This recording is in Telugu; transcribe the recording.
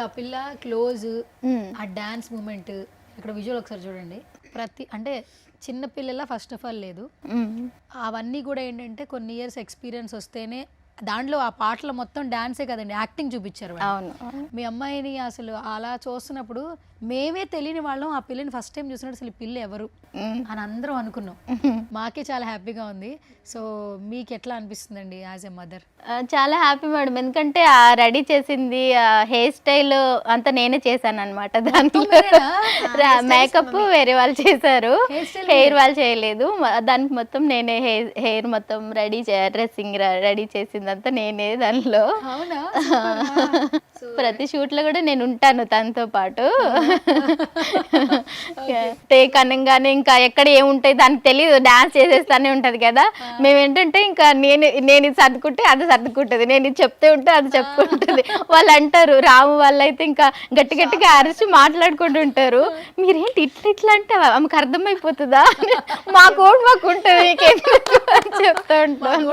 అసలు ఆ పిల్ల క్లోజ్, ఆ డాన్స్ మూమెంట్, ఇక్కడ విజువల్ ఒకసారి చూడండి. అంటే చిన్న పిల్లల ఫస్ట్ ఆఫ్ ఆల్ లేదు, అవన్నీ కూడా ఏంటంటే కొన్ని ఇయర్స్ ఎక్స్పీరియన్స్ వస్తేనే. దాంట్లో ఆ పాటలో మొత్తం డాన్సే కదండి, యాక్టింగ్ చూపించారు వాళ్ళు. మీ అమ్మాయిని అసలు అలా చూస్తున్నప్పుడు మేమే తెలియని వాళ్ళం ఆ పిల్లని ఫస్ట్ టైం చూసినప్పుడు అసలు ఈ పిల్ల ఎవరు అని అందరం అనుకున్నాం. మాకే చాలా హ్యాపీగా ఉంది. సో మీకు ఎట్లా అనిపిస్తుందండి యాజ్ ఎ మదర్? చాలా హ్యాపీ మేడం, ఎందుకంటే ఆ రెడీ చేసింది హెయిర్ స్టైల్ అంతా నేనే చేశాను అనమాట. దాంట్లో మేకప్ వేరే వాళ్ళు చేశారు, హెయిర్ వాళ్ళు చేయలేదు. దానికి మొత్తం నేనే హెయిర్ మొత్తం రెడీ డ్రెస్సింగ్ రెడీ చేసిందంతా నేనే దానిలో. ప్రతి షూట్ లో కూడా నేను ఉంటాను తనతో పాటు. టేక్ అనగానే ఇంకా ఎక్కడ ఏముంటాయి దానికి తెలియదు, డాన్స్ చేసేస్తానే ఉంటది కదా. మేము ఏంటంటే ఇంకా నేను ఇది సర్దుకుంటే అది సర్దుకుంటది, నేను ఇది చెప్తే ఉంటే అది చెప్పుకుంటది. వాళ్ళు అంటారు, రాము వాళ్ళు అయితే ఇంకా గట్టి గట్టిగా అరిచి మాట్లాడుకుంటుంటారు, మీరేంటి ఇట్లా అంటే ఆమెకు అర్థమైపోతుందా, మాకు ఉంటుంది చెప్తా ఉంటాను.